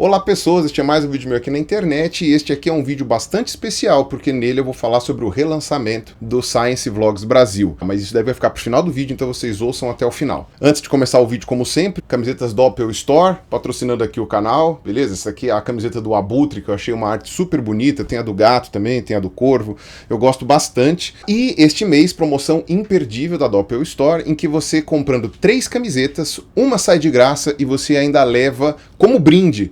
Olá pessoas, este é mais um vídeo meu aqui na internet e este aqui é um vídeo bastante especial porque nele eu vou falar sobre o relançamento do Science Vlogs Brasil. Mas isso deve ficar pro final do vídeo, então vocês ouçam até o final. Antes de começar o vídeo, como sempre, camisetas Doppel Store, patrocinando aqui o canal, beleza? Essa aqui é a camiseta do Abutre, que eu achei uma arte super bonita, tem a do gato também, tem a do corvo, eu gosto bastante. E este mês, promoção imperdível da Doppel Store, em que você comprando 3 camisetas, uma sai de graça e você ainda leva como brinde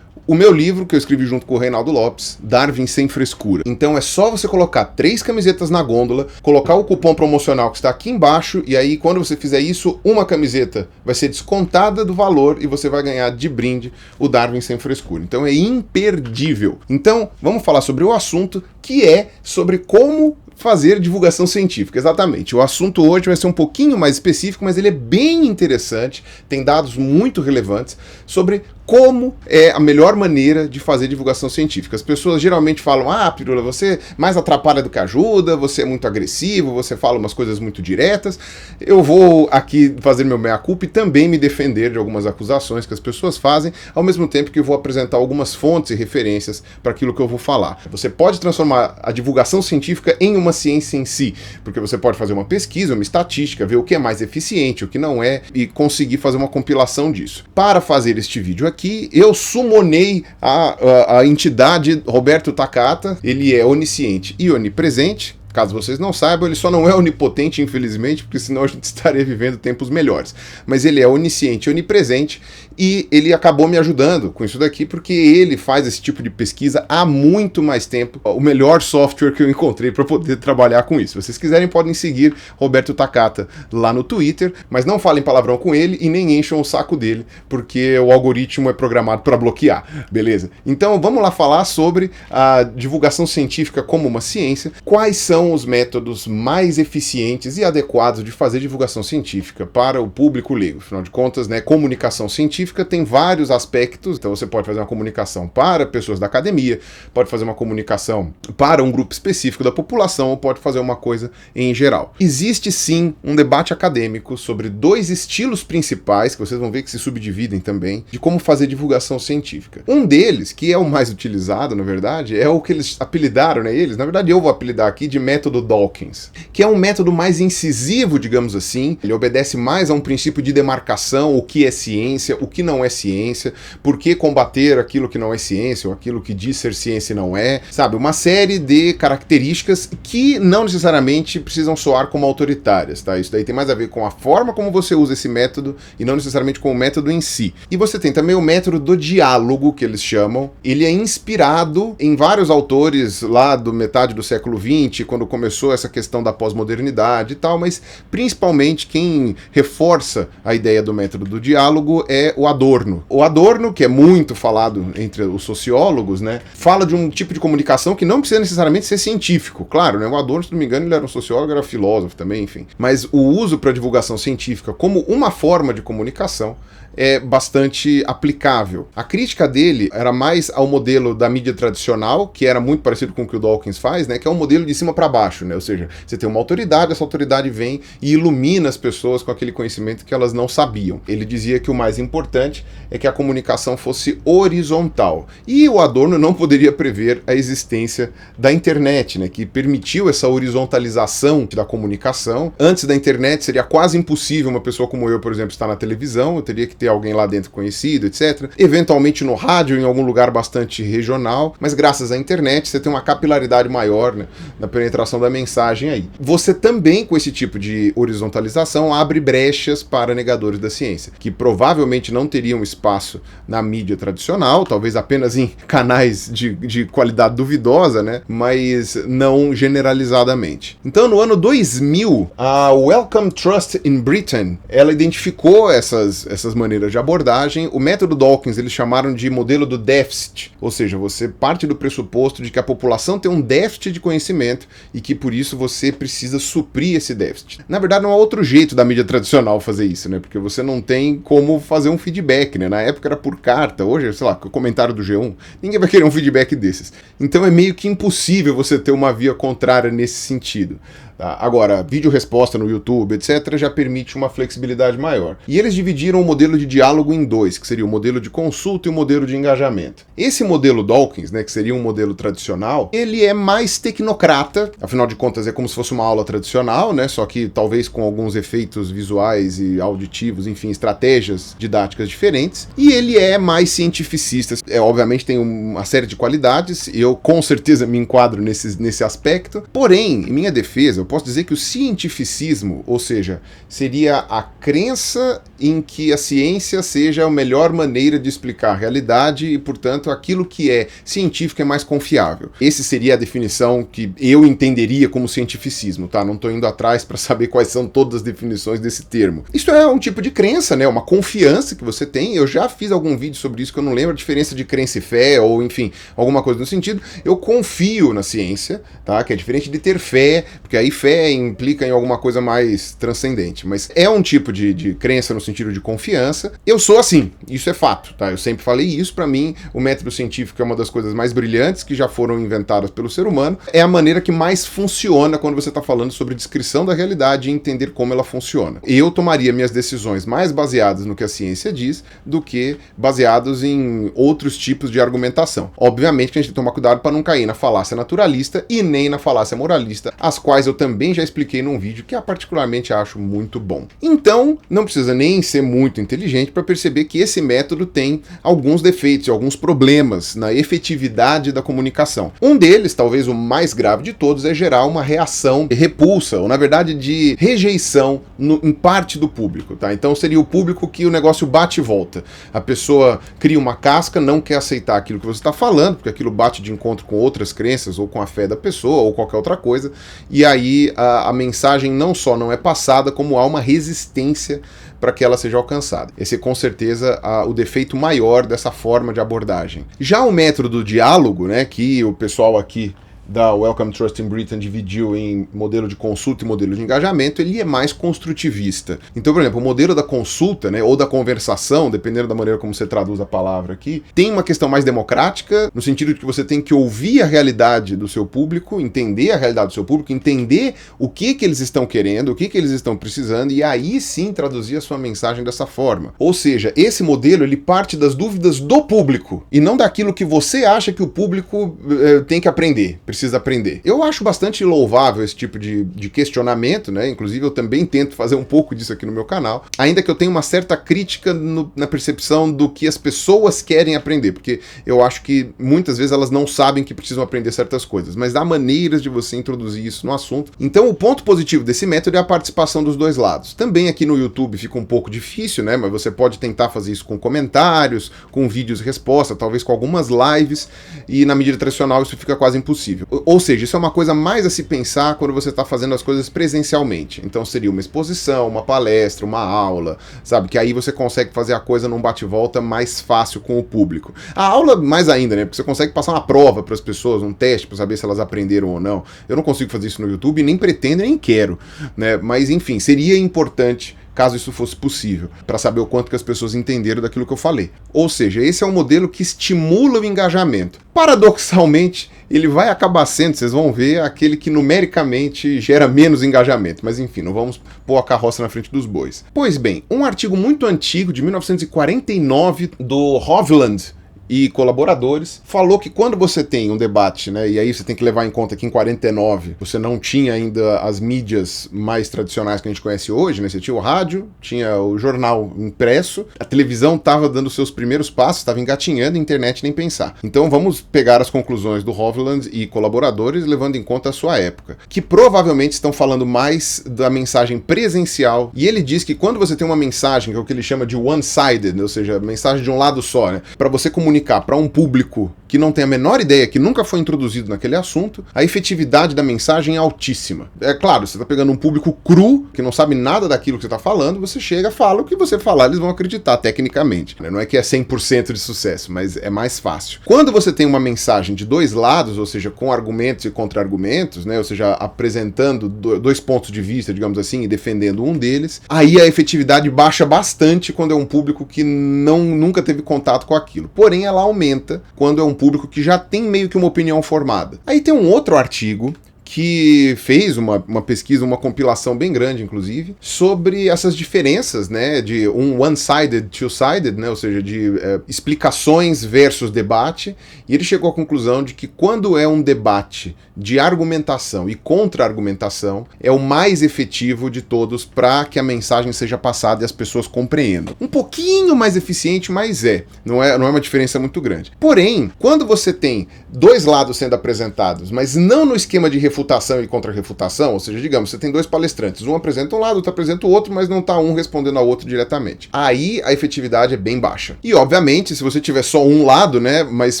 o meu livro, que eu escrevi junto com o Reinaldo Lopes, Darwin Sem Frescura. Então é só você colocar 3 camisetas na gôndola, colocar o cupom promocional que está aqui embaixo, e aí quando você fizer isso, uma camiseta vai ser descontada do valor e você vai ganhar de brinde o Darwin Sem Frescura. Então é imperdível. Então vamos falar sobre o assunto, que é sobre como fazer divulgação científica, exatamente. O assunto hoje vai ser um pouquinho mais específico, mas ele é bem interessante, tem dados muito relevantes sobre como é a melhor maneira de fazer divulgação científica. As pessoas geralmente falam, Pirula, você mais atrapalha do que ajuda, você é muito agressivo, você fala umas coisas muito diretas. Eu vou aqui fazer meu meia-culpa e também me defender de algumas acusações que as pessoas fazem, ao mesmo tempo que eu vou apresentar algumas fontes e referências para aquilo que eu vou falar. Você pode transformar a divulgação científica em uma ciência em si, porque você pode fazer uma pesquisa, uma estatística, ver o que é mais eficiente, o que não é, e conseguir fazer uma compilação disso. Para fazer este vídeo aqui, eu summonei a entidade Roberto Takata. Ele é onisciente e onipresente. Caso vocês não saibam, ele só não é onipotente, infelizmente, porque senão a gente estaria vivendo tempos melhores. Mas ele é onisciente e onipresente, e ele acabou me ajudando com isso daqui, porque ele faz esse tipo de pesquisa há muito mais tempo. O melhor software que eu encontrei para poder trabalhar com isso. Se vocês quiserem, podem seguir Roberto Takata lá no Twitter, mas não falem palavrão com ele e nem encham o saco dele, porque o algoritmo é programado para bloquear, beleza? Então vamos lá falar sobre a divulgação científica como uma ciência. Quais são os métodos mais eficientes e adequados de fazer divulgação científica para o público leigo? Afinal de contas, né, comunicação científica tem vários aspectos. Então você pode fazer uma comunicação para pessoas da academia, pode fazer uma comunicação para um grupo específico da população, ou pode fazer uma coisa em geral. Existe sim um debate acadêmico sobre 2 estilos principais, que vocês vão ver que se subdividem também, de como fazer divulgação científica. Um deles, que é o mais utilizado, na verdade, é o que eles apelidaram, né, na verdade eu vou apelidar aqui de método Dawkins, que é um método mais incisivo, digamos assim. Ele obedece mais a um princípio de demarcação, o que é ciência, o que não é ciência, por que combater aquilo que não é ciência, ou aquilo que diz ser ciência e não é, sabe? Uma série de características que não necessariamente precisam soar como autoritárias, tá? Isso daí tem mais a ver com a forma como você usa esse método e não necessariamente com o método em si. E você tem também o método do diálogo, que eles chamam. Ele é inspirado em vários autores lá do metade do século XX, quando começou essa questão da pós-modernidade e tal, mas principalmente quem reforça a ideia do método do diálogo é o Adorno. O Adorno, que é muito falado entre os sociólogos, né, fala de um tipo de comunicação que não precisa necessariamente ser científico. Claro, né, o Adorno, se não me engano, ele era um sociólogo, era filósofo também, enfim. Mas o uso para divulgação científica como uma forma de comunicação é bastante aplicável. A crítica dele era mais ao modelo da mídia tradicional, que era muito parecido com o que o Dawkins faz, né, que é um modelo de cima para baixo, né? Ou seja, você tem uma autoridade, essa autoridade vem e ilumina as pessoas com aquele conhecimento que elas não sabiam. Ele dizia que o mais importante é que a comunicação fosse horizontal. E o Adorno não poderia prever a existência da internet, né, que permitiu essa horizontalização da comunicação. Antes da internet seria quase impossível uma pessoa como eu, por exemplo, estar na televisão, eu teria que ter alguém lá dentro conhecido, etc. Eventualmente no rádio, em algum lugar bastante regional, mas graças à internet você tem uma capilaridade maior, né, na penetração da mensagem aí. Você também, com esse tipo de horizontalização, abre brechas para negadores da ciência, que provavelmente não teriam espaço na mídia tradicional, talvez apenas em canais de qualidade duvidosa, né, mas não generalizadamente. Então, no ano 2000, a Wellcome Trust in Britain, ela identificou essas maneiras de abordagem. O método Dawkins eles chamaram de modelo do déficit, ou seja, você parte do pressuposto de que a população tem um déficit de conhecimento e que por isso você precisa suprir esse déficit. Na verdade, não há outro jeito da mídia tradicional fazer isso, né? Porque você não tem como fazer um feedback, né? Na época era por carta, hoje, sei lá, com o comentário do G1, ninguém vai querer um feedback desses. Então é meio que impossível você ter uma via contrária nesse sentido. Tá? Agora, vídeo resposta no YouTube, etc., já permite uma flexibilidade maior. E eles dividiram o modelo de diálogo em dois, que seria o modelo de consulta e o modelo de engajamento. Esse modelo Dawkins, né, que seria um modelo tradicional, ele é mais tecnocrata, afinal de contas é como se fosse uma aula tradicional, né, só que talvez com alguns efeitos visuais e auditivos, enfim, estratégias didáticas diferentes, e ele é mais cientificista. Obviamente tem uma série de qualidades, e eu com certeza me enquadro nesse aspecto, porém, em minha defesa, eu posso dizer que o cientificismo, ou seja, seria a crença em que a ciência seja a melhor maneira de explicar a realidade e, portanto, aquilo que é científico é mais confiável. Essa seria a definição que eu entenderia como cientificismo, tá? Não estou indo atrás para saber quais são todas as definições desse termo. Isso é um tipo de crença, né? Uma confiança que você tem. Eu já fiz algum vídeo sobre isso que eu não lembro a diferença de crença e fé, ou enfim, alguma coisa no sentido. Eu confio na ciência, tá? Que é diferente de ter fé, porque aí fé implica em alguma coisa mais transcendente. Mas é um tipo de crença no sentido de confiança. Eu sou assim, isso é fato, tá? Eu sempre falei isso. Para mim, o método científico é uma das coisas mais brilhantes que já foram inventadas pelo ser humano. É a maneira que mais funciona quando você está falando sobre descrição da realidade e entender como ela funciona. Eu tomaria minhas decisões mais baseadas no que a ciência diz do que baseados em outros tipos de argumentação. Obviamente que a gente tem que tomar cuidado para não cair na falácia naturalista e nem na falácia moralista, as quais eu também já expliquei num vídeo que eu particularmente acho muito bom. Então, não precisa nem ser muito inteligente para perceber que esse método tem alguns defeitos, alguns problemas na efetividade da comunicação. Um deles, talvez o mais grave de todos, é gerar uma reação de repulsa, ou na verdade de rejeição em parte do público, tá? Então seria o público que o negócio bate e volta. A pessoa cria uma casca, não quer aceitar aquilo que você está falando, porque aquilo bate de encontro com outras crenças, ou com a fé da pessoa, ou qualquer outra coisa, e aí a mensagem não só não é passada, como há uma resistência para que ela seja alcançada. Esse é com certeza o defeito maior dessa forma de abordagem. Já o método do diálogo, né, que o pessoal aqui da Wellcome Trust in Britain dividiu em modelo de consulta e modelo de engajamento, ele é mais construtivista. Então, por exemplo, o modelo da consulta, né, ou da conversação, dependendo da maneira como você traduz a palavra aqui, tem uma questão mais democrática, no sentido de que você tem que ouvir a realidade do seu público, entender a realidade do seu público, entender o que eles estão querendo, o que eles estão precisando, e aí sim traduzir a sua mensagem dessa forma. Ou seja, esse modelo, ele parte das dúvidas do público, e não daquilo que você acha que o público tem que aprender, precisa aprender. Eu acho bastante louvável esse tipo de questionamento, né? Inclusive eu também tento fazer um pouco disso aqui no meu canal, ainda que eu tenha uma certa crítica na percepção do que as pessoas querem aprender, porque eu acho que muitas vezes elas não sabem que precisam aprender certas coisas, mas há maneiras de você introduzir isso no assunto. Então o ponto positivo desse método é a participação dos dois lados. Também aqui no YouTube fica um pouco difícil, né? Mas você pode tentar fazer isso com comentários, com vídeos resposta, talvez com algumas lives, e na mídia tradicional isso fica quase impossível. Ou seja, isso é uma coisa mais a se pensar quando você está fazendo as coisas presencialmente. Então seria uma exposição, uma palestra, uma aula, sabe? Que aí você consegue fazer a coisa num bate-volta mais fácil com o público. A aula mais ainda, né? Porque você consegue passar uma prova para as pessoas, um teste para saber se elas aprenderam ou não. Eu não consigo fazer isso no YouTube, nem pretendo, nem quero, né? Mas enfim, seria importante caso isso fosse possível, para saber o quanto que as pessoas entenderam daquilo que eu falei. Ou seja, esse é um modelo que estimula o engajamento. Paradoxalmente, ele vai acabar sendo, vocês vão ver, aquele que numericamente gera menos engajamento. Mas enfim, não vamos pôr a carroça na frente dos bois. Pois bem, um artigo muito antigo, de 1949, do Hovland e colaboradores, falou que quando você tem um debate, né, e aí você tem que levar em conta que em 49 você não tinha ainda as mídias mais tradicionais que a gente conhece hoje, né, você tinha o rádio, tinha o jornal impresso, a televisão estava dando seus primeiros passos, estava engatinhando, a internet nem pensar. Então vamos pegar as conclusões do Hovland e colaboradores, levando em conta a sua época, que provavelmente estão falando mais da mensagem presencial, e ele diz que quando você tem uma mensagem, que é o que ele chama de one-sided, ou seja, mensagem de um lado só, né, para você comunicar para um público que não tem a menor ideia, que nunca foi introduzido naquele assunto, a efetividade da mensagem é altíssima. É claro, você está pegando um público cru, que não sabe nada daquilo que você está falando, você chega, fala o que você falar, eles vão acreditar tecnicamente. Não é que é 100% de sucesso, mas é mais fácil. Quando você tem uma mensagem de dois lados, ou seja, com argumentos e contra-argumentos, né, ou seja, apresentando dois pontos de vista, digamos assim, e defendendo um deles, aí a efetividade baixa bastante quando é um público que nunca teve contato com aquilo. Porém, ela aumenta quando é um público que já tem meio que uma opinião formada. Aí tem um outro artigo que fez uma pesquisa, uma compilação bem grande, inclusive, sobre essas diferenças, né, de um one-sided, two-sided, né, ou seja, de explicações versus debate, e ele chegou à conclusão de que quando é um debate de argumentação e contra-argumentação, é o mais efetivo de todos para que a mensagem seja passada e as pessoas compreendam. Um pouquinho mais eficiente, mas não é uma diferença muito grande. Porém, quando você tem dois lados sendo apresentados, mas não no esquema de refutação e contra-refutação, ou seja, digamos, você tem dois palestrantes, um apresenta um lado, outro apresenta o outro, mas não está um respondendo ao outro diretamente. Aí a efetividade é bem baixa. E, obviamente, se você tiver só um lado, né, mas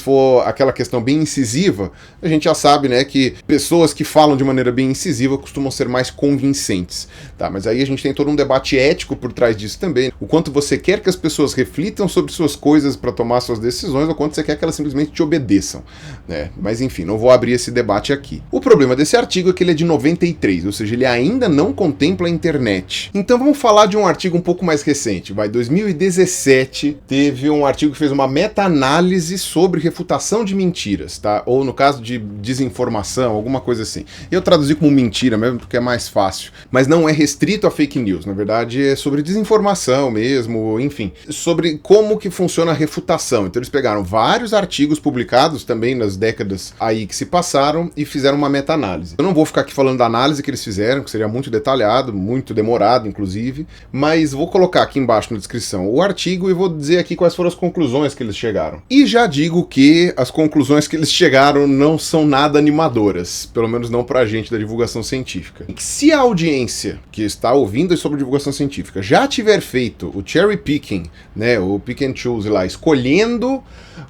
for aquela questão bem incisiva, a gente já sabe, né, que pessoas que falam de maneira bem incisiva costumam ser mais convincentes, tá? Mas aí a gente tem todo um debate ético por trás disso também. O quanto você quer que as pessoas reflitam sobre suas coisas para tomar suas decisões, ou quanto você quer que elas simplesmente te obedeçam, né? Mas enfim, não vou abrir esse debate aqui. O problema desse artigo é que ele é de 93, ou seja, ele ainda não contempla a internet. Então vamos falar de um artigo um pouco mais recente. 2017 teve um artigo que fez uma meta-análise sobre refutação de mentiras, tá? Ou no caso de desinformação, alguma coisa assim. Eu traduzi como mentira mesmo, porque é mais fácil. Mas não é restrito a fake news, na verdade é sobre desinformação mesmo, enfim. Sobre como que funciona a refutação. Então eles pegaram vários artigos publicados também nas décadas aí que se passaram e fizeram uma meta-análise. Eu não vou ficar aqui falando da análise que eles fizeram, que seria muito detalhado, muito demorado, inclusive, mas vou colocar aqui embaixo na descrição o artigo e vou dizer aqui quais foram as conclusões que eles chegaram. E já digo que as conclusões que eles chegaram não são nada animadoras, pelo menos não pra gente da divulgação científica. Se a audiência que está ouvindo sobre divulgação científica já tiver feito o cherry picking, né, o pick and choose lá, escolhendo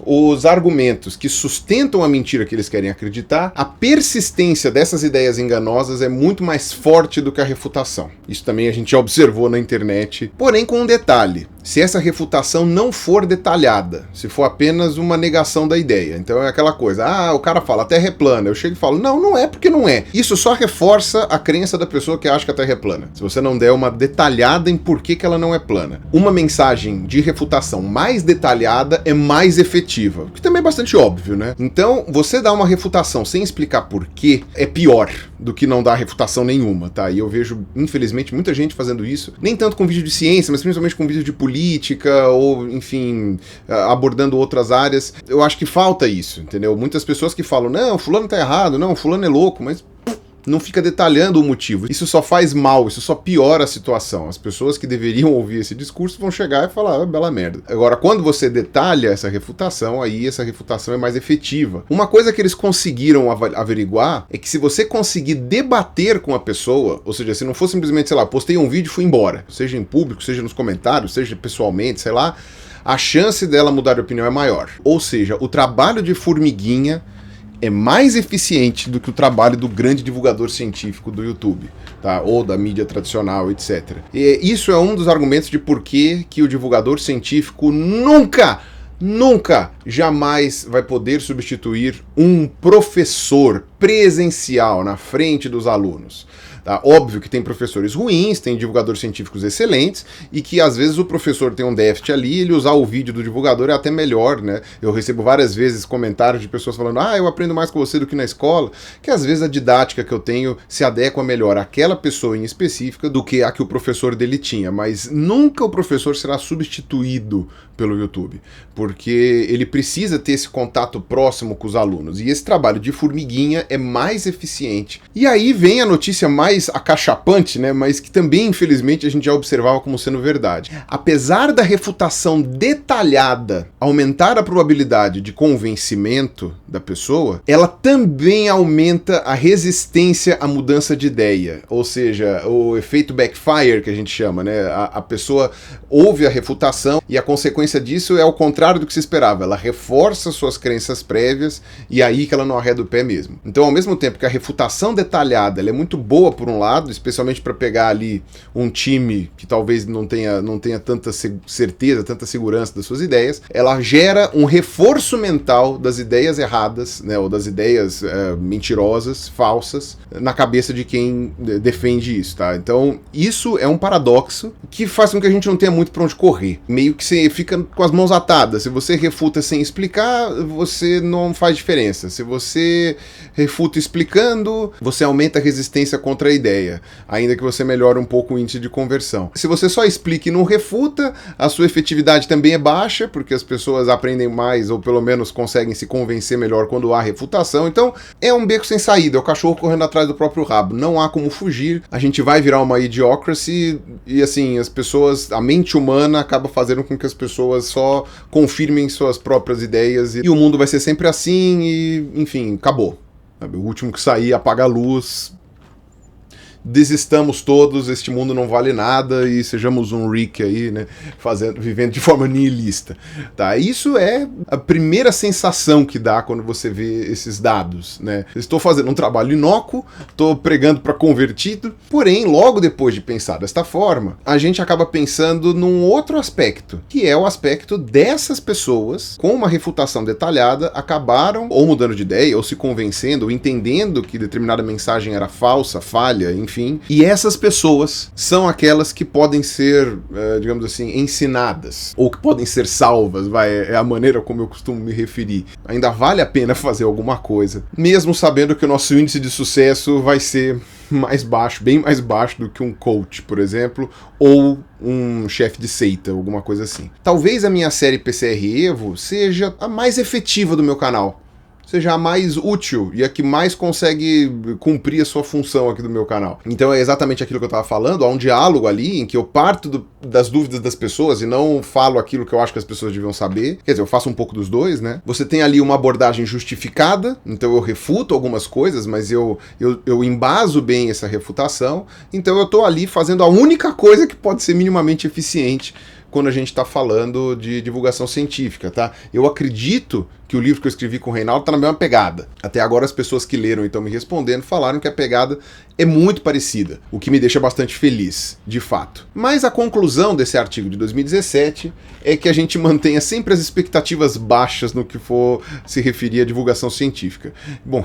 os argumentos que sustentam a mentira que eles querem acreditar, a persistência dessas ideias enganosas é muito mais forte do que a refutação. Isso também a gente já observou na internet, porém com um detalhe: se essa refutação não for detalhada, se for apenas uma negação da ideia. Então é aquela coisa, o cara fala, a Terra é plana, eu chego e falo, não é porque não é. Isso só reforça a crença da pessoa que acha que a Terra é plana, se você não der uma detalhada em por que ela não é plana. Uma mensagem de refutação mais detalhada é mais efetiva, que também é bastante óbvio, né? Então, você dar uma refutação sem explicar por quê é pior do que não dar refutação nenhuma, tá? E eu vejo, infelizmente, muita gente fazendo isso, nem tanto com vídeo de ciência, mas principalmente com vídeo de política, ou, enfim, abordando outras áreas. Eu acho que falta isso, entendeu? Muitas pessoas que falam, não, fulano tá errado, não, fulano é louco, mas não fica detalhando o motivo. Isso só faz mal, isso só piora a situação. As pessoas que deveriam ouvir esse discurso vão chegar e falar, bela merda. Agora, quando você detalha essa refutação, aí essa refutação é mais efetiva. Uma coisa que eles conseguiram averiguar é que se você conseguir debater com a pessoa, ou seja, se não for simplesmente, sei lá, postei um vídeo e fui embora, seja em público, seja nos comentários, seja pessoalmente, sei lá, a chance dela mudar de opinião é maior. Ou seja, o trabalho de formiguinha é mais eficiente do que o trabalho do grande divulgador científico do YouTube, tá? Ou da mídia tradicional, etc. E isso é um dos argumentos de por que o divulgador científico nunca, jamais vai poder substituir um professor presencial na frente dos alunos. Tá? Óbvio que tem professores ruins, tem divulgadores científicos excelentes, e que às vezes o professor tem um déficit ali, ele usar o vídeo do divulgador é até melhor, né? Eu recebo várias vezes comentários de pessoas falando, eu aprendo mais com você do que na escola, que às vezes a didática que eu tenho se adequa melhor àquela pessoa em específica do que a que o professor dele tinha, mas nunca o professor será substituído pelo YouTube, porque ele precisa ter esse contato próximo com os alunos, e esse trabalho de formiguinha é mais eficiente. E aí vem a notícia mais acachapante, né, mas que também, infelizmente, a gente já observava como sendo verdade. Apesar da refutação detalhada aumentar a probabilidade de convencimento da pessoa, ela também aumenta a resistência à mudança de ideia, ou seja, o efeito backfire que a gente chama, né, a pessoa ouve a refutação e a consequência disso é ao contrário do que se esperava, ela reforça suas crenças prévias e aí que ela não arreda o pé mesmo. Então, ao mesmo tempo que a refutação detalhada ela é muito boa por um lado, especialmente para pegar ali um time que talvez não tenha tanta certeza, tanta segurança das suas ideias. Ela gera um reforço mental das ideias erradas, né, ou das ideias mentirosas, falsas, na cabeça de quem defende isso, tá? Então, isso é um paradoxo que faz com que a gente não tenha muito para onde correr. Meio que você fica com as mãos atadas. Se você refuta sem explicar, você não faz diferença. Se você refuta explicando, você aumenta a resistência contra a ideia, ainda que você melhore um pouco o índice de conversão. Se você só explica e não refuta, a sua efetividade também é baixa, porque as pessoas aprendem mais, ou pelo menos conseguem se convencer melhor quando há refutação. Então, é um beco sem saída, é o cachorro correndo atrás do próprio rabo. Não há como fugir, a gente vai virar uma idiocracy, e assim, as pessoas, a mente humana acaba fazendo com que as pessoas só confirmem suas próprias ideias, e o mundo vai ser sempre assim, e enfim, acabou. O último que sair apaga a luz, desistamos todos, este mundo não vale nada e sejamos um Rick aí, né, vivendo de forma nihilista. Tá? Isso é a primeira sensação que dá quando você vê esses dados, né? Estou fazendo um trabalho inócuo, estou pregando para convertido, porém, logo depois de pensar desta forma, a gente acaba pensando num outro aspecto, que é o aspecto dessas pessoas, com uma refutação detalhada, acabaram ou mudando de ideia, ou se convencendo, ou entendendo que determinada mensagem era falsa, falha, enfim. E essas pessoas são aquelas que podem ser, digamos assim, ensinadas, ou que podem ser salvas, é a maneira como eu costumo me referir. Ainda vale a pena fazer alguma coisa, mesmo sabendo que o nosso índice de sucesso vai ser mais baixo, bem mais baixo do que um coach, por exemplo, ou um chefe de seita, alguma coisa assim. Talvez a minha série PCR Evo seja a mais efetiva do meu canal, seja a mais útil e a que mais consegue cumprir a sua função aqui do meu canal. Então é exatamente aquilo que eu estava falando, há um diálogo ali em que eu parto das dúvidas das pessoas e não falo aquilo que eu acho que as pessoas deviam saber. Quer dizer, eu faço um pouco dos dois, né? Você tem ali uma abordagem justificada, então eu refuto algumas coisas, mas eu embaso bem essa refutação, então eu estou ali fazendo a única coisa que pode ser minimamente eficiente quando a gente está falando de divulgação científica, tá? Eu acredito que o livro que eu escrevi com o Reinaldo está na mesma pegada. Até agora as pessoas que leram e estão me respondendo falaram que a pegada é muito parecida, o que me deixa bastante feliz, de fato. Mas a conclusão desse artigo de 2017 é que a gente mantenha sempre as expectativas baixas no que for se referir à divulgação científica. Bom,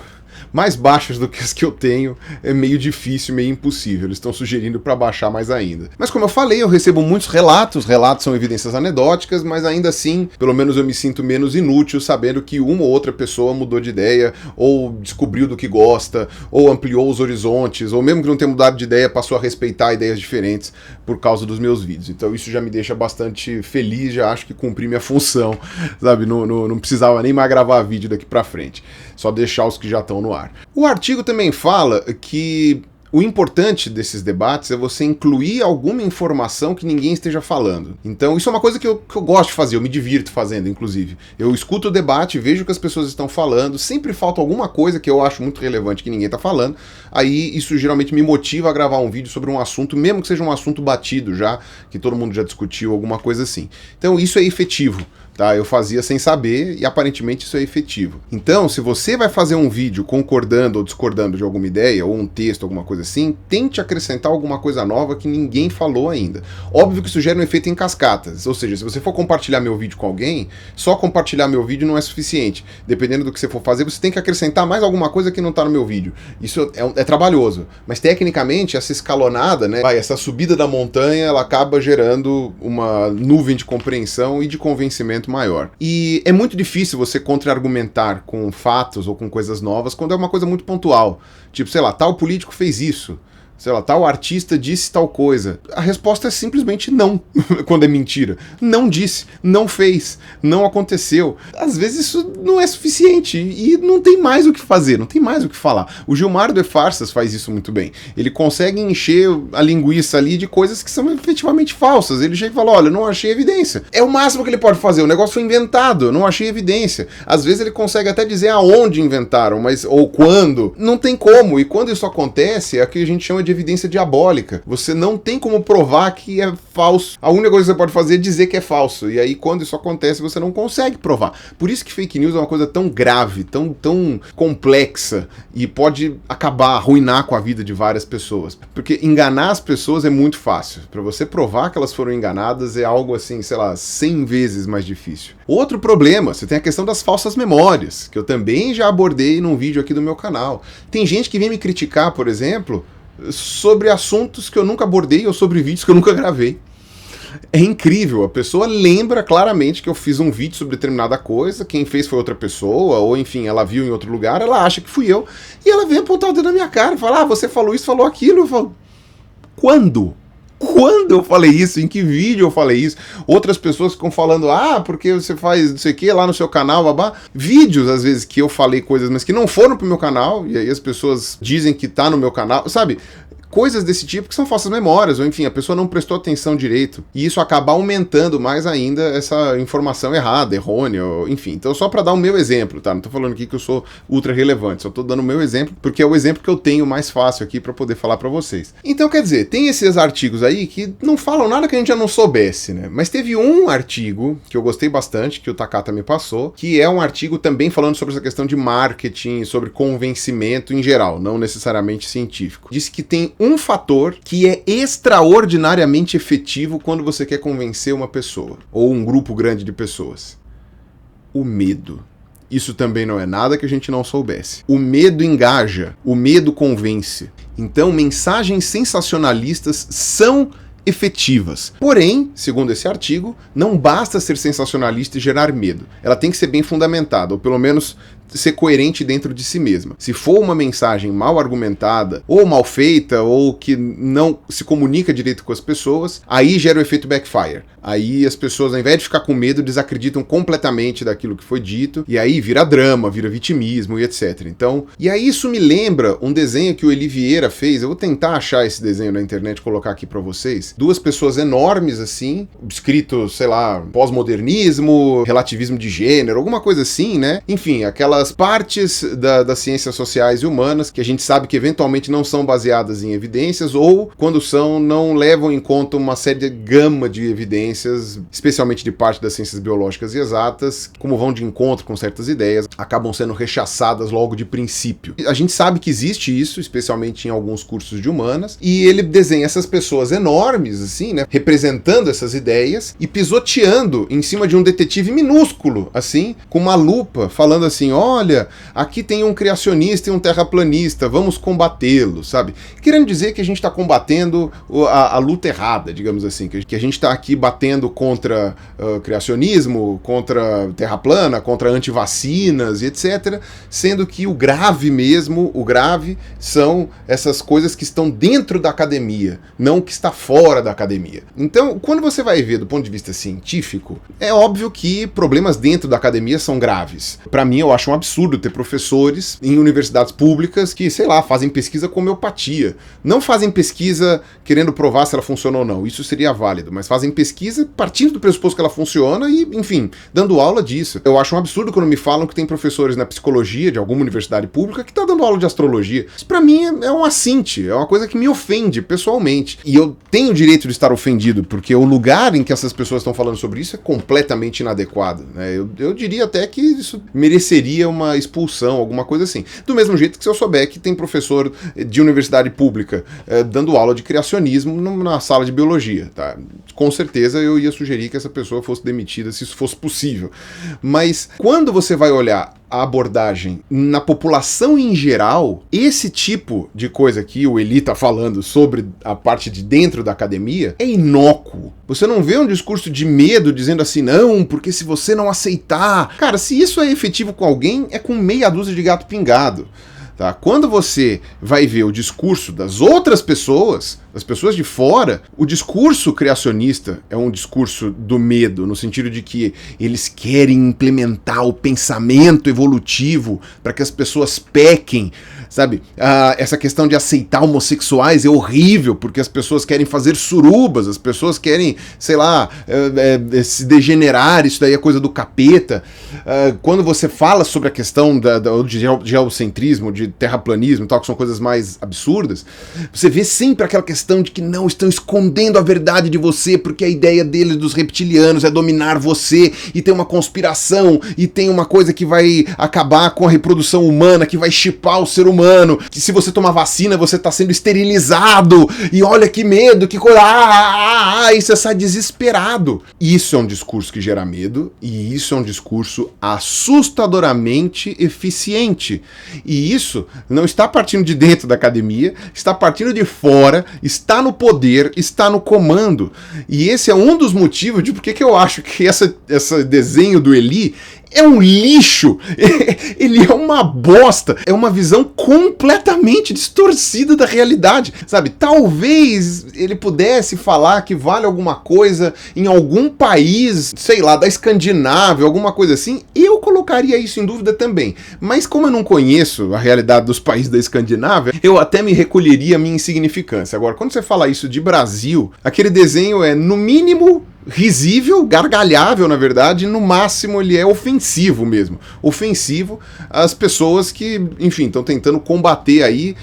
mais baixas do que as que eu tenho é meio difícil, meio impossível. Eles estão sugerindo para baixar mais ainda. Mas como eu falei, eu recebo muitos relatos são evidências anedóticas, mas ainda assim, pelo menos eu me sinto menos inútil sabendo que uma ou outra pessoa mudou de ideia, ou descobriu do que gosta, ou ampliou os horizontes, ou mesmo que não tenha mudado de ideia, passou a respeitar ideias diferentes por causa dos meus vídeos. Então isso já me deixa bastante feliz, já acho que cumpri minha função, sabe? Não precisava nem mais gravar vídeo daqui pra frente, só deixar os que já estão no ar. O artigo também fala que o importante desses debates é você incluir alguma informação que ninguém esteja falando. Então isso é uma coisa que eu gosto de fazer, eu me divirto fazendo, inclusive. Eu escuto o debate, vejo o que as pessoas estão falando, sempre falta alguma coisa que eu acho muito relevante que ninguém está falando, aí isso geralmente me motiva a gravar um vídeo sobre um assunto, mesmo que seja um assunto batido já, que todo mundo já discutiu, alguma coisa assim. Então isso é efetivo. Tá, eu fazia sem saber e aparentemente isso é efetivo. Então, se você vai fazer um vídeo concordando ou discordando de alguma ideia, ou um texto, alguma coisa assim, tente acrescentar alguma coisa nova que ninguém falou ainda. Óbvio que isso gera um efeito em cascatas, ou seja, se você for compartilhar meu vídeo com alguém, só compartilhar meu vídeo não é suficiente. Dependendo do que você for fazer, você tem que acrescentar mais alguma coisa que não está no meu vídeo. Isso é trabalhoso, mas tecnicamente essa escalonada, né, essa subida da montanha, ela acaba gerando uma nuvem de compreensão e de convencimento maior. E é muito difícil você contra-argumentar com fatos ou com coisas novas quando é uma coisa muito pontual. Tipo, sei lá, tal político fez isso. Sei lá, tal artista disse tal coisa. A resposta é simplesmente não, quando é mentira. Não disse, não fez, não aconteceu. Às vezes isso não é suficiente e não tem mais o que fazer, não tem mais o que falar. O Gilmar do E-Farsas faz isso muito bem. Ele consegue encher a linguiça ali de coisas que são efetivamente falsas. Ele chega e fala, olha, não achei evidência. É o máximo que ele pode fazer, o negócio foi inventado, eu não achei evidência. Às vezes ele consegue até dizer aonde inventaram, mas ou quando. Não tem como, e quando isso acontece, é o que a gente chama de evidência diabólica. Você não tem como provar que é falso. A única coisa que você pode fazer é dizer que é falso. E aí, quando isso acontece, você não consegue provar. Por isso que fake news é uma coisa tão grave, tão complexa e pode acabar, arruinar com a vida de várias pessoas. Porque enganar as pessoas é muito fácil. Para você provar que elas foram enganadas é algo assim, sei lá, 100 vezes mais difícil. Outro problema, você tem a questão das falsas memórias, que eu também já abordei num vídeo aqui do meu canal. Tem gente que vem me criticar, por exemplo, sobre assuntos que eu nunca abordei ou sobre vídeos que eu nunca gravei. É incrível, a pessoa lembra claramente que eu fiz um vídeo sobre determinada coisa, quem fez foi outra pessoa, ou enfim, ela viu em outro lugar, ela acha que fui eu, e ela vem apontar o dedo na minha cara e fala, você falou isso, falou aquilo. Eu falo, quando? Quando eu falei isso? Em que vídeo eu falei isso? Outras pessoas ficam falando, porque você faz não sei o que lá no seu canal, babá. Vídeos, às vezes, que eu falei coisas, mas que não foram pro meu canal, e aí as pessoas dizem que tá no meu canal, sabe? Coisas desse tipo que são falsas memórias, ou enfim, a pessoa não prestou atenção direito. E isso acaba aumentando mais ainda essa informação errada, errônea, enfim. Então, só para dar o meu exemplo, tá? Não tô falando aqui que eu sou ultra relevante, só tô dando o meu exemplo, porque é o exemplo que eu tenho mais fácil aqui para poder falar para vocês. Então, quer dizer, tem esses artigos aí que não falam nada que a gente já não soubesse, né? Mas teve um artigo que eu gostei bastante, que o Takata me passou, que é um artigo também falando sobre essa questão de marketing, sobre convencimento em geral, não necessariamente científico. Diz que tem um fator que é extraordinariamente efetivo quando você quer convencer uma pessoa, ou um grupo grande de pessoas. O medo. Isso também não é nada que a gente não soubesse. O medo engaja, o medo convence. Então, mensagens sensacionalistas são efetivas. Porém, segundo esse artigo, não basta ser sensacionalista e gerar medo. Ela tem que ser bem fundamentada, ou pelo menos ser coerente dentro de si mesma. Se for uma mensagem mal argumentada, ou mal feita, ou que não se comunica direito com as pessoas, aí gera o efeito backfire. Aí as pessoas, ao invés de ficar com medo, desacreditam completamente daquilo que foi dito, e aí vira drama, vira vitimismo e etc. Então, e aí isso me lembra um desenho que o Eli Vieira fez. Eu vou tentar achar esse desenho na internet e colocar aqui pra vocês. Duas pessoas enormes assim, escrito, sei lá, pós-modernismo, relativismo de gênero, alguma coisa assim, né? Enfim, aquelas partes das ciências sociais e humanas que a gente sabe que eventualmente não são baseadas em evidências, ou quando são, não levam em conta uma série de gama de evidências, especialmente de parte das ciências biológicas e exatas, como vão de encontro com certas ideias, acabam sendo rechaçadas logo de princípio. A gente sabe que existe isso, especialmente em alguns cursos de humanas, e ele desenha essas pessoas enormes, assim, né, representando essas ideias e pisoteando em cima de um detetive minúsculo, assim, com uma lupa, falando assim, olha, aqui tem um criacionista e um terraplanista, vamos combatê-lo, sabe? Querendo dizer que a gente está combatendo a luta errada, digamos assim, que a gente está aqui batendo contra criacionismo, contra terra plana, contra antivacinas e etc., sendo que o grave mesmo, o grave são essas coisas que estão dentro da academia, não que está fora da academia. Então, quando você vai ver do ponto de vista científico, é óbvio que problemas dentro da academia são graves. Para mim, eu acho um absurdo ter professores em universidades públicas que, sei lá, fazem pesquisa com homeopatia. Não fazem pesquisa querendo provar se ela funciona ou não, isso seria válido, mas fazem pesquisa partindo do pressuposto que ela funciona e, enfim, dando aula disso. Eu acho um absurdo quando me falam que tem professores na psicologia de alguma universidade pública que tá dando aula de astrologia. Isso pra mim é um assinte, é uma coisa que me ofende pessoalmente. E eu tenho o direito de estar ofendido, porque o lugar em que essas pessoas estão falando sobre isso é completamente inadequado, né? Eu diria até que isso mereceria uma expulsão, alguma coisa assim. Do mesmo jeito que se eu souber que tem professor de universidade pública dando aula de criacionismo na sala de biologia, tá? Com certeza eu ia sugerir que essa pessoa fosse demitida se isso fosse possível. Mas quando você vai olhar a abordagem na população em geral, esse tipo de coisa que o Eli tá falando sobre a parte de dentro da academia é inócuo. Você não vê um discurso de medo dizendo assim, não, porque se você não aceitar... Cara, se isso é efetivo com alguém, é com meia dúzia de gato pingado. Tá? Quando você vai ver o discurso das outras pessoas, as pessoas de fora, o discurso criacionista é um discurso do medo, no sentido de que eles querem implementar o pensamento evolutivo para que as pessoas pequem, sabe? Essa questão de aceitar homossexuais é horrível, porque as pessoas querem fazer surubas, as pessoas querem, sei lá, se degenerar, isso daí é coisa do capeta. Quando você fala sobre a questão de geocentrismo, de terraplanismo e tal, que são coisas mais absurdas, você vê sempre aquela questão de que não, estão escondendo a verdade de você, porque a ideia deles, dos reptilianos, é dominar você, e tem uma conspiração, e tem uma coisa que vai acabar com a reprodução humana, que vai chipar o ser humano, que se você tomar vacina, você tá sendo esterilizado, e olha que medo, que coisa, e você sai desesperado. Isso é um discurso que gera medo, e isso é um discurso assustadoramente eficiente. E isso não está partindo de dentro da academia, está partindo de fora, está no poder, está no comando. E esse é um dos motivos de por que eu acho que esse desenho do Eli é um lixo, ele é uma bosta, é uma visão completamente distorcida da realidade, sabe? Talvez ele pudesse falar que vale alguma coisa em algum país, sei lá, da Escandinávia, alguma coisa assim, e eu colocaria isso em dúvida também. Mas como eu não conheço a realidade dos países da Escandinávia, eu até me recolheria a minha insignificância. Agora, quando você fala isso de Brasil, aquele desenho é, no mínimo, risível, gargalhável, na verdade, e no máximo ele é ofensivo mesmo. Ofensivo às pessoas que, enfim, estão tentando combater aí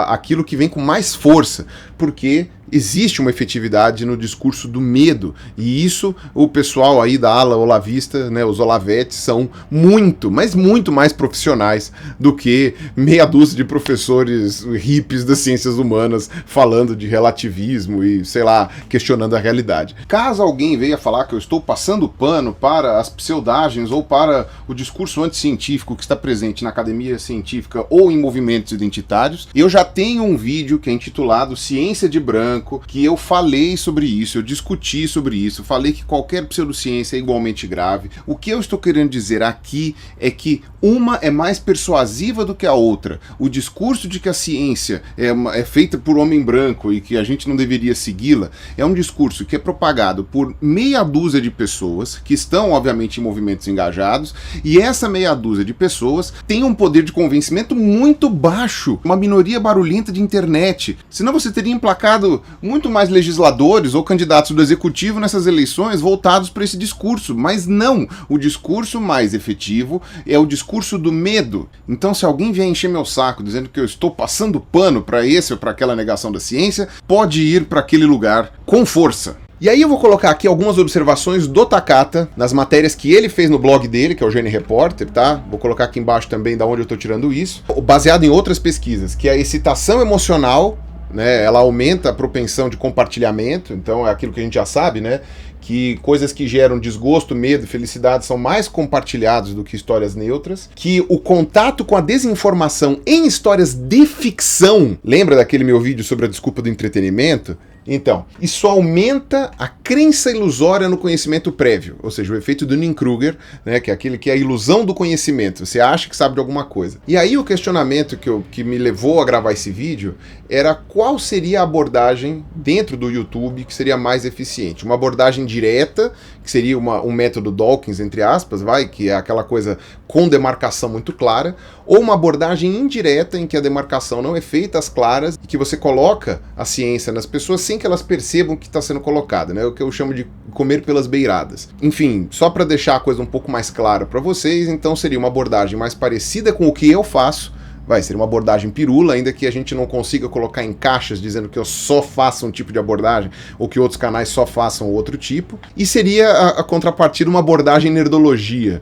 aquilo que vem com mais força, porque existe uma efetividade no discurso do medo, e isso o pessoal aí da ala olavista, né, os olavetes, são muito, mas muito mais profissionais do que meia dúzia de professores hippies das ciências humanas falando de relativismo e, sei lá, questionando a realidade. Caso alguém venha falar que eu estou passando pano para as pseudagens ou para o discurso anticientífico que está presente na academia científica ou em movimentos identitários, eu já tenho um vídeo que é intitulado Ciência de Branco, que eu falei sobre isso, eu discuti sobre isso, falei que qualquer pseudociência é igualmente grave. O que eu estou querendo dizer aqui é que uma é mais persuasiva do que a outra. O discurso de que a ciência é feita por homem branco e que a gente não deveria segui-la é um discurso que é propagado por meia dúzia de pessoas que estão, obviamente, em movimentos engajados, e essa meia dúzia de pessoas tem um poder de convencimento muito baixo, uma minoria barulhenta de internet. Senão você teria emplacado muito mais legisladores ou candidatos do executivo nessas eleições voltados para esse discurso, mas não. O discurso mais efetivo é o discurso do medo. Então, se alguém vier encher meu saco dizendo que eu estou passando pano para esse ou para aquela negação da ciência, pode ir para aquele lugar com força. E aí eu vou colocar aqui algumas observações do Takata nas matérias que ele fez no blog dele, que é o Gene Reporter, tá? Vou colocar aqui embaixo também da onde eu tô tirando isso, baseado em outras pesquisas, que é a excitação emocional, né, ela aumenta a propensão de compartilhamento, então é aquilo que a gente já sabe, né, que coisas que geram desgosto, medo e felicidade são mais compartilhados do que histórias neutras, que o contato com a desinformação em histórias de ficção, lembra daquele meu vídeo sobre a desculpa do entretenimento? Então, isso aumenta a crença ilusória no conhecimento prévio, ou seja, o efeito do Dunning-Kruger, né, que é aquele que é a ilusão do conhecimento, você acha que sabe de alguma coisa. E aí o questionamento que me levou a gravar esse vídeo era qual seria a abordagem dentro do YouTube que seria mais eficiente. Uma abordagem direta, que seria um método Dawkins, entre aspas, que é aquela coisa com demarcação muito clara, ou uma abordagem indireta em que a demarcação não é feita às claras e que você coloca a ciência nas pessoas sem que elas percebam que está sendo colocada, né? O que eu chamo de comer pelas beiradas. Enfim, só para deixar a coisa um pouco mais clara para vocês, então seria uma abordagem mais parecida com o que eu faço, seria uma abordagem pirula, ainda que a gente não consiga colocar em caixas dizendo que eu só faço um tipo de abordagem ou que outros canais só façam outro tipo. E seria a contrapartida uma abordagem nerdologia,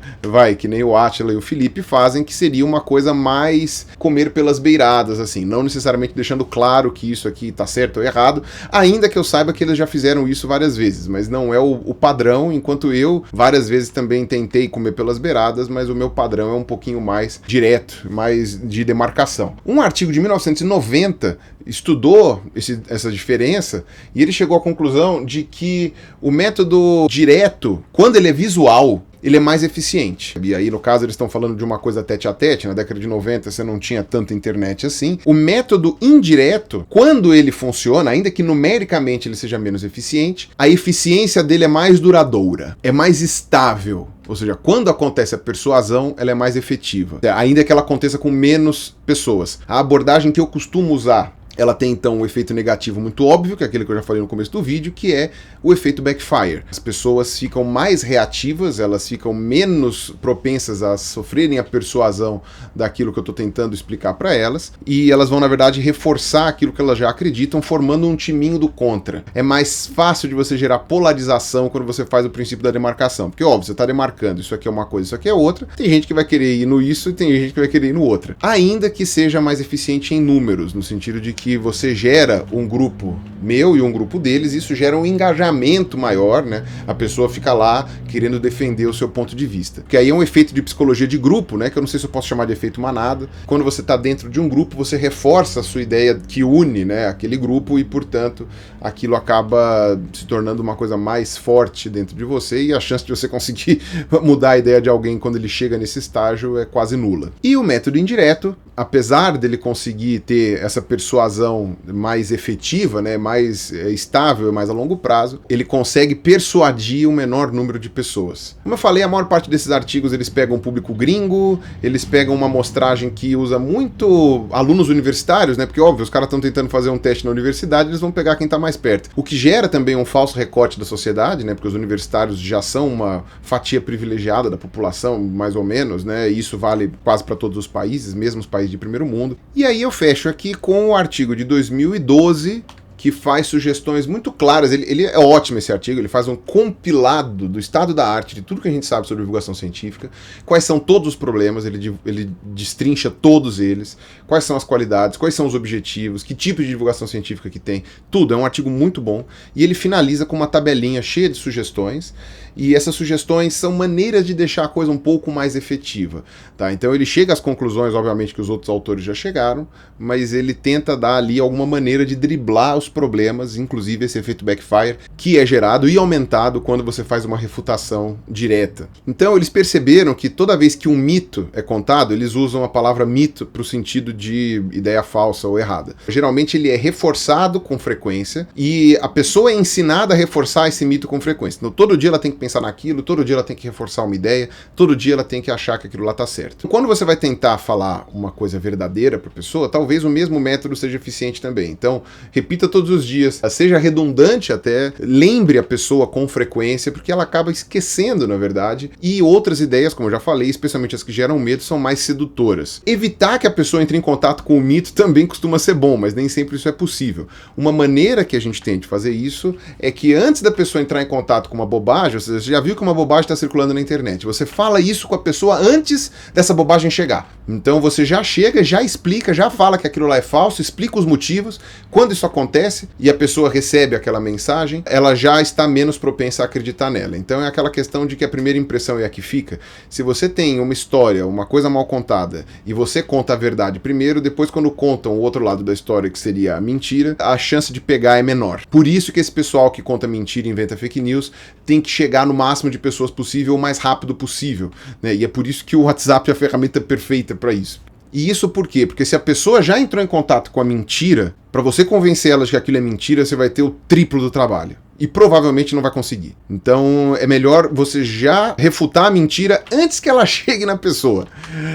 que nem o Átila e o Felipe fazem, que seria uma coisa mais comer pelas beiradas, assim, não necessariamente deixando claro que isso aqui tá certo ou errado, ainda que eu saiba que eles já fizeram isso várias vezes, mas não é o padrão, enquanto eu várias vezes também tentei comer pelas beiradas, mas o meu padrão é um pouquinho mais direto, mais de demarcação. Um artigo de 1990 estudou essa diferença e ele chegou à conclusão de que o método direto, quando ele é visual, ele é mais eficiente. E aí, no caso, eles estão falando de uma coisa tete a tete, na década de 90 você não tinha tanta internet assim. O método indireto, quando ele funciona, ainda que numericamente ele seja menos eficiente, a eficiência dele é mais duradoura, é mais estável. Ou seja, quando acontece a persuasão, ela é mais efetiva, ainda que ela aconteça com menos pessoas. A abordagem que eu costumo usar, ela tem então um efeito negativo muito óbvio, que é aquele que eu já falei no começo do vídeo, que é o efeito backfire. As pessoas ficam mais reativas, elas ficam menos propensas a sofrerem a persuasão daquilo que eu estou tentando explicar para elas, e elas vão, na verdade, reforçar aquilo que elas já acreditam, formando um timinho do contra. É mais fácil de você gerar polarização quando você faz o princípio da demarcação, porque, óbvio, você está demarcando, isso aqui é uma coisa, isso aqui é outra, tem gente que vai querer ir no isso e tem gente que vai querer ir no outra. Ainda que seja mais eficiente em números, no sentido de que você gera um grupo meu e um grupo deles, isso gera um engajamento maior, né? A pessoa fica lá querendo defender o seu ponto de vista. Porque aí é um efeito de psicologia de grupo, né? Que eu não sei se eu posso chamar de efeito manada. Quando você está dentro de um grupo, você reforça a sua ideia que une, né, aquele grupo e, portanto, aquilo acaba se tornando uma coisa mais forte dentro de você e a chance de você conseguir mudar a ideia de alguém quando ele chega nesse estágio é quase nula. E o método indireto, apesar dele conseguir ter essa persuasão mais efetiva, né, mais estável e mais a longo prazo, ele consegue persuadir um menor número de pessoas. Como eu falei, a maior parte desses artigos eles pegam um público gringo, eles pegam uma amostragem que usa muito alunos universitários, né, porque óbvio, os caras estão tentando fazer um teste na universidade, eles vão pegar quem está mais perto. O que gera também um falso recorte da sociedade, né, porque os universitários já são uma fatia privilegiada da população, mais ou menos, né, e isso vale quase para todos os países, mesmo os países de primeiro mundo. E aí eu fecho aqui com o artigo de 2012, que faz sugestões muito claras. Ele é ótimo esse artigo, ele faz um compilado do estado da arte, de tudo que a gente sabe sobre divulgação científica, quais são todos os problemas, ele destrincha todos eles, quais são as qualidades, quais são os objetivos, que tipo de divulgação científica que tem, tudo. É um artigo muito bom, e ele finaliza com uma tabelinha cheia de sugestões, e essas sugestões são maneiras de deixar a coisa um pouco mais efetiva, tá? Então ele chega às conclusões, obviamente, que os outros autores já chegaram, mas ele tenta dar ali alguma maneira de driblar os problemas, inclusive esse efeito backfire, que é gerado e aumentado quando você faz uma refutação direta. Então eles perceberam que toda vez que um mito é contado, eles usam a palavra mito para o sentido de ideia falsa ou errada. Geralmente ele é reforçado com frequência e a pessoa é ensinada a reforçar esse mito com frequência. Então todo dia ela tem que pensar naquilo, todo dia ela tem que reforçar uma ideia, todo dia ela tem que achar que aquilo lá tá certo. Quando você vai tentar falar uma coisa verdadeira para a pessoa, talvez o mesmo método seja eficiente também. Então, repita todos os dias, seja redundante até, lembre a pessoa com frequência, porque ela acaba esquecendo, na verdade, e outras ideias, como eu já falei, especialmente as que geram medo, são mais sedutoras. Evitar que a pessoa entre em contato com o mito também costuma ser bom, mas nem sempre isso é possível. Uma maneira que a gente tem de fazer isso é que antes da pessoa entrar em contato com uma bobagem, você já viu que uma bobagem está circulando na internet, você fala isso com a pessoa antes dessa bobagem chegar. Então você já chega, já explica, já fala que aquilo lá é falso, explica os motivos. Quando isso acontece e a pessoa recebe aquela mensagem, ela já está menos propensa a acreditar nela. Então é aquela questão de que a primeira impressão é a que fica. Se você tem uma história, uma coisa mal contada, e você conta a verdade primeiro, depois quando contam o outro lado da história, que seria a mentira, a chance de pegar é menor. Por isso que esse pessoal que conta mentira e inventa fake news tem que chegar no máximo de pessoas possível o mais rápido possível, né? E é por isso que o WhatsApp é a ferramenta perfeita para isso. E isso por quê? Porque se a pessoa já entrou em contato com a mentira, para você convencer ela de que aquilo é mentira, você vai ter o triplo do trabalho. E provavelmente não vai conseguir. Então é melhor você já refutar a mentira antes que ela chegue na pessoa.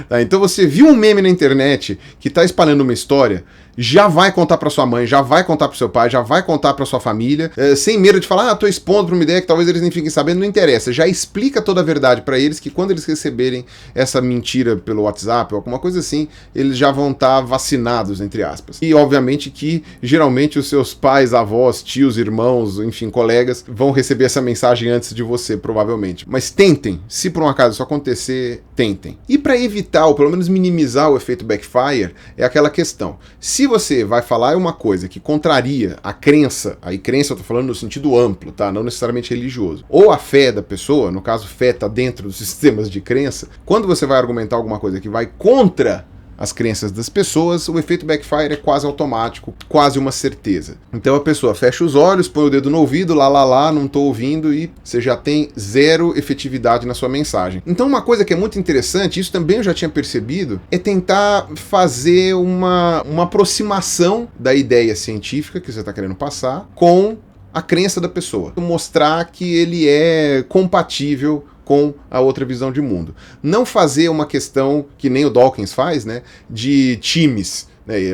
Tá? Então você viu um meme na internet que está espalhando uma história, já vai contar para sua mãe, já vai contar para seu pai, já vai contar para sua família, sem medo de falar, tô expondo para uma ideia que talvez eles nem fiquem sabendo, não interessa. Já explica toda a verdade para eles, que quando eles receberem essa mentira pelo WhatsApp ou alguma coisa assim, eles já vão estar vacinados, entre aspas. E obviamente que geralmente os seus pais, avós, tios, irmãos, enfim, colegas, vão receber essa mensagem antes de você, provavelmente. Mas tentem, se por um acaso isso acontecer, tentem. E para evitar, ou pelo menos minimizar o efeito backfire, é aquela questão. Se você vai falar uma coisa que contraria a crença, aí crença eu tô falando no sentido amplo, tá? Não necessariamente religioso, ou a fé da pessoa, no caso fé tá dentro dos sistemas de crença, quando você vai argumentar alguma coisa que vai contra as crenças das pessoas, o efeito backfire é quase automático, quase uma certeza. Então a pessoa fecha os olhos, põe o dedo no ouvido, lá, não tô ouvindo, e você já tem zero efetividade na sua mensagem. Então uma coisa que é muito interessante, isso também eu já tinha percebido, é tentar fazer uma aproximação da ideia científica que você está querendo passar com a crença da pessoa. Mostrar que ele é compatível com a outra visão de mundo. Não fazer uma questão, que nem o Dawkins faz, né, de times.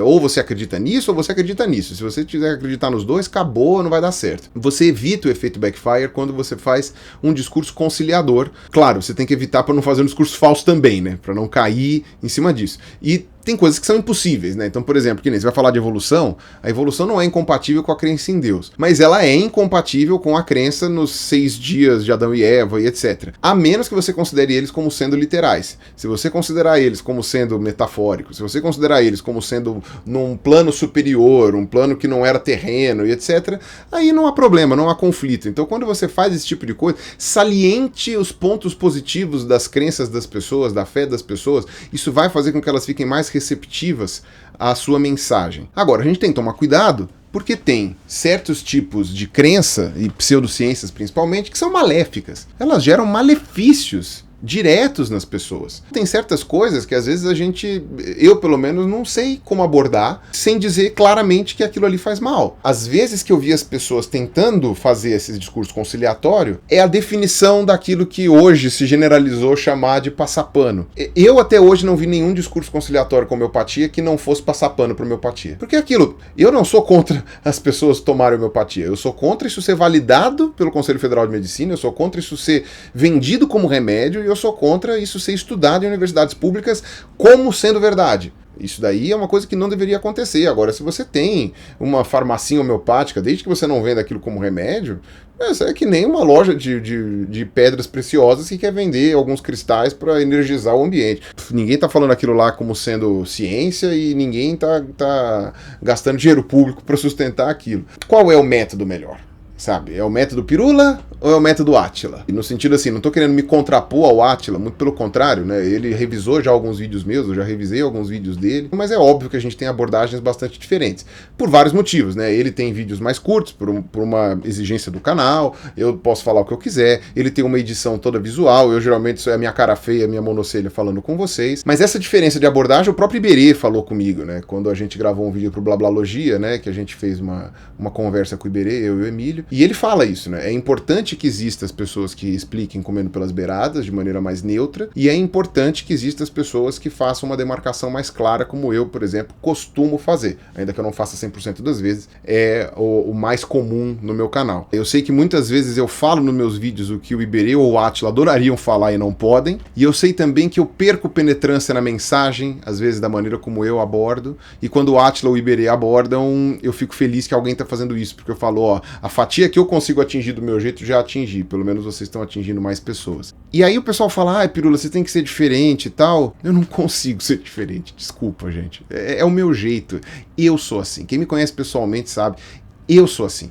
Ou você acredita nisso ou você acredita nisso. Se você quiser acreditar nos dois, acabou, não vai dar certo. Você evita o efeito backfire quando você faz um discurso conciliador. Claro, você tem que evitar para não fazer um discurso falso também, né? Para não cair em cima disso. E tem coisas que são impossíveis, né? Então, por exemplo, que nem você vai falar de evolução, a evolução não é incompatível com a crença em Deus, mas ela é incompatível com a crença nos 6 dias de Adão e Eva e etc. A menos que você considere eles como sendo literais. Se você considerar eles como sendo metafóricos, se você considerar eles como sendo num plano superior, um plano que não era terreno e etc., aí não há problema, não há conflito. Então, quando você faz esse tipo de coisa, saliente os pontos positivos das crenças das pessoas, da fé das pessoas, isso vai fazer com que elas fiquem mais receptivas à sua mensagem. Agora, a gente tem que tomar cuidado, porque tem certos tipos de crença, e pseudociências principalmente, que são maléficas. Elas geram malefícios diretos nas pessoas. Tem certas coisas que às vezes eu pelo menos não sei como abordar sem dizer claramente que aquilo ali faz mal. Às vezes que eu vi as pessoas tentando fazer esse discurso conciliatório, é a definição daquilo que hoje se generalizou chamar de passar pano. Eu até hoje não vi nenhum discurso conciliatório com homeopatia que não fosse passar pano para homeopatia. Porque aquilo, eu não sou contra as pessoas tomarem homeopatia, eu sou contra isso ser validado pelo Conselho Federal de Medicina, eu sou contra isso ser vendido como remédio, e eu sou contra isso ser estudado em universidades públicas como sendo verdade. Isso daí é uma coisa que não deveria acontecer. Agora, se você tem uma farmacinha homeopática, desde que você não venda aquilo como remédio, é que nem uma loja de pedras preciosas que quer vender alguns cristais para energizar o ambiente. Ninguém está falando aquilo lá como sendo ciência e ninguém tá gastando dinheiro público para sustentar aquilo. Qual é o método melhor? Sabe, é o método Pirula ou é o método Átila? E no sentido assim, não tô querendo me contrapor ao Átila, muito pelo contrário, né? Ele revisou já alguns vídeos meus, eu já revisei alguns vídeos dele, mas é óbvio que a gente tem abordagens bastante diferentes, por vários motivos, né? Ele tem vídeos mais curtos, por uma exigência do canal, eu posso falar o que eu quiser, ele tem uma edição toda visual, eu geralmente sou a minha cara feia, a minha monocelha falando com vocês, mas essa diferença de abordagem, o próprio Iberê falou comigo, né? Quando a gente gravou um vídeo pro Blablalogia, né? Que a gente fez uma conversa com o Iberê, eu e o Emílio, e ele fala isso, né? É importante que existam as pessoas que expliquem comendo pelas beiradas de maneira mais neutra, e é importante que existam as pessoas que façam uma demarcação mais clara, como eu, por exemplo, costumo fazer. Ainda que eu não faça 100% das vezes, é o mais comum no meu canal. Eu sei que muitas vezes eu falo nos meus vídeos o que o Iberê ou o Átila adorariam falar e não podem, e eu sei também que eu perco penetrância na mensagem, às vezes da maneira como eu abordo, e quando o Átila ou o Iberê abordam, eu fico feliz que alguém está fazendo isso, porque eu falo, ó, a fatia que eu consigo atingir do meu jeito, já atingi. Pelo menos vocês estão atingindo mais pessoas. E aí o pessoal fala, Pirula, você tem que ser diferente e tal. Eu não consigo ser diferente. Desculpa, gente. É o meu jeito. Eu sou assim. Quem me conhece pessoalmente sabe. Eu sou assim.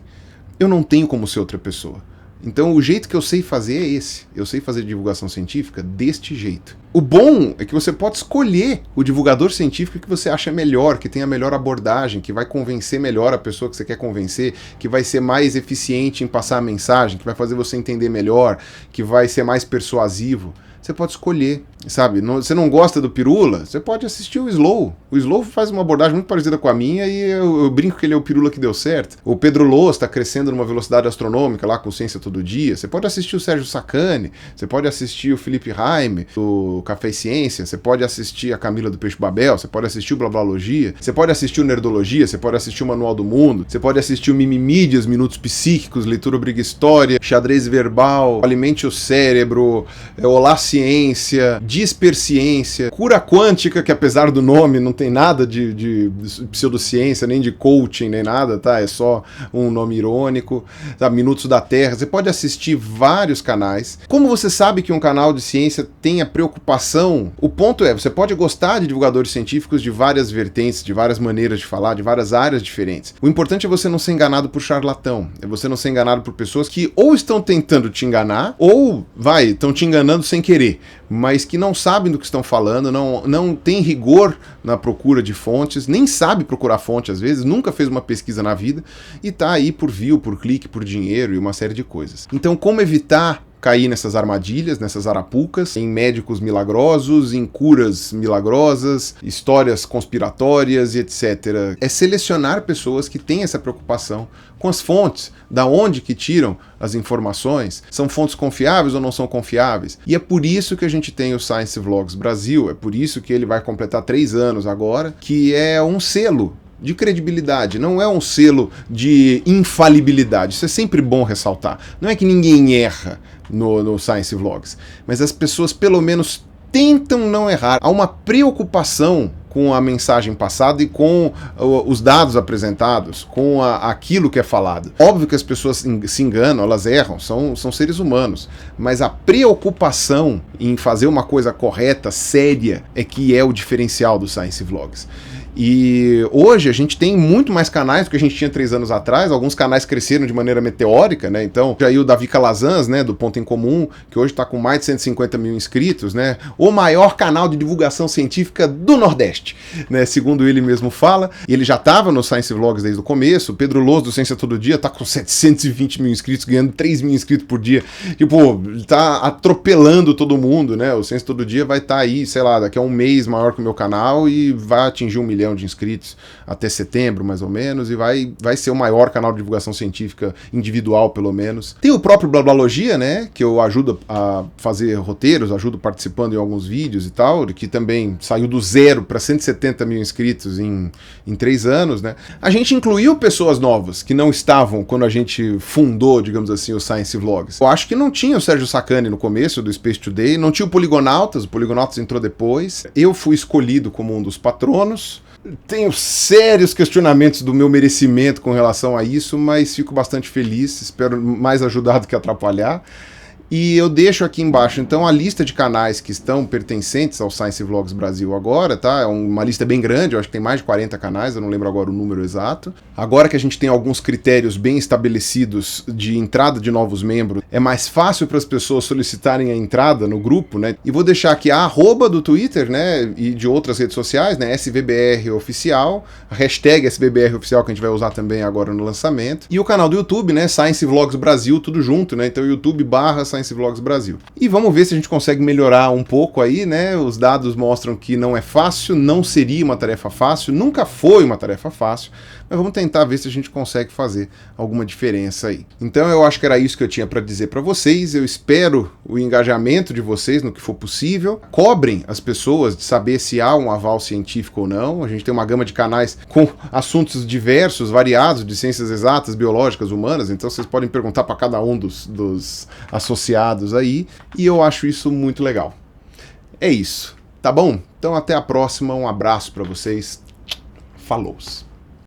Eu não tenho como ser outra pessoa. Então o jeito que eu sei fazer é esse. Eu sei fazer divulgação científica deste jeito. O bom é que você pode escolher o divulgador científico que você acha melhor, que tem a melhor abordagem, que vai convencer melhor a pessoa que você quer convencer, que vai ser mais eficiente em passar a mensagem, que vai fazer você entender melhor, que vai ser mais persuasivo. Você pode escolher, sabe? Você não gosta do Pirula? Você pode assistir o Slow. O Slow faz uma abordagem muito parecida com a minha e eu brinco que ele é o Pirula que deu certo. O Pedro Loz está crescendo numa velocidade astronômica lá com Ciência Todo Dia. Você pode assistir o Sérgio Sacani, você pode assistir o Felipe Raime, do Café e Ciência, você pode assistir a Camila do Peixe Babel, você pode assistir o Blablalogia, você pode assistir o Nerdologia, você pode assistir o Manual do Mundo, você pode assistir o Mimimídias, Minutos Psíquicos, Leitura Obriga História, Xadrez Verbal, Alimente o Cérebro, Olá Ciência, Disperciência, Cura Quântica, que apesar do nome não tem nada de pseudociência, nem de coaching, nem nada, tá? É só um nome irônico, tá? Minutos da Terra, você pode assistir vários canais. Como você sabe que um canal de ciência tem a preocupação preocupação, o ponto é, você pode gostar de divulgadores científicos de várias vertentes, de várias maneiras de falar, de várias áreas diferentes. O importante é você não ser enganado por charlatão, é você não ser enganado por pessoas que ou estão tentando te enganar, ou, estão te enganando sem querer, mas que não sabem do que estão falando, não tem rigor na procura de fontes, nem sabe procurar fonte às vezes, nunca fez uma pesquisa na vida, e tá aí por view, por clique, por dinheiro e uma série de coisas. Então, como evitar cair nessas armadilhas, nessas arapucas, em médicos milagrosos, em curas milagrosas, histórias conspiratórias e etc. É selecionar pessoas que têm essa preocupação com as fontes, da onde que tiram as informações, são fontes confiáveis ou não são confiáveis. E é por isso que a gente tem o Science Vlogs Brasil, é por isso que ele vai completar 3 anos agora, que é um selo de credibilidade, não é um selo de infalibilidade. Isso é sempre bom ressaltar. Não é que ninguém erra no Science Vlogs, mas as pessoas pelo menos tentam não errar. Há uma preocupação com a mensagem passada e com os dados apresentados, com aquilo que é falado. Óbvio que as pessoas se enganam, elas erram, são seres humanos, mas a preocupação em fazer uma coisa correta, séria, é que é o diferencial do Science Vlogs. E hoje a gente tem muito mais canais do que a gente tinha 3 anos atrás. Alguns canais cresceram de maneira meteórica, né? Então, já aí o Davi Calazans, né, do Ponto em Comum, que hoje está com mais de 150 mil inscritos, né? O maior canal de divulgação científica do Nordeste, né? Segundo ele mesmo fala. E ele já estava no Science Vlogs desde o começo. O Pedro Loz, do Ciência Todo Dia, está com 720 mil inscritos, ganhando 3 mil inscritos por dia. Tipo, tá atropelando todo mundo, né? O Ciência Todo Dia vai estar aí, sei lá, daqui a um mês maior que o meu canal e vai atingir 1 milhão de inscritos até setembro, mais ou menos, e vai ser o maior canal de divulgação científica individual, pelo menos. Tem o próprio Blablalogia, né, que eu ajudo a fazer roteiros, ajudo participando em alguns vídeos e tal, que também saiu do 0 para 170 mil inscritos em 3 anos, né. A gente incluiu pessoas novas, que não estavam quando a gente fundou, digamos assim, o Science Vlogs. Eu acho que não tinha o Sérgio Sacani no começo do Space Today, não tinha o Poligonautas entrou depois. Eu fui escolhido como um dos patronos. Tenho sérios questionamentos do meu merecimento com relação a isso, mas fico bastante feliz, espero mais ajudar do que atrapalhar. E eu deixo aqui embaixo, então, a lista de canais que estão pertencentes ao Science Vlogs Brasil agora, tá? É uma lista bem grande, eu acho que tem mais de 40 canais, eu não lembro agora o número exato. Agora que a gente tem alguns critérios bem estabelecidos de entrada de novos membros, é mais fácil para as pessoas solicitarem a entrada no grupo, né? E vou deixar aqui a arroba do Twitter, né? E de outras redes sociais, né? SVBR Oficial, a hashtag SVBR Oficial que a gente vai usar também agora no lançamento. E o canal do YouTube, né? Science Vlogs Brasil, tudo junto, né? Então YouTube/Science Vlogs Brasil. E vamos ver se a gente consegue melhorar um pouco aí, né? Os dados mostram que não é fácil, não seria uma tarefa fácil, nunca foi uma tarefa fácil, mas vamos tentar ver se a gente consegue fazer alguma diferença aí. Então eu acho que era isso que eu tinha para dizer para vocês. Eu espero o engajamento de vocês no que for possível. Cobrem as pessoas de saber se há um aval científico ou não. A gente tem uma gama de canais com assuntos diversos, variados, de ciências exatas, biológicas, humanas, então vocês podem perguntar para cada um dos associados aí, e eu acho isso muito legal. É isso, tá bom? Então até a próxima, um abraço para vocês. Falou!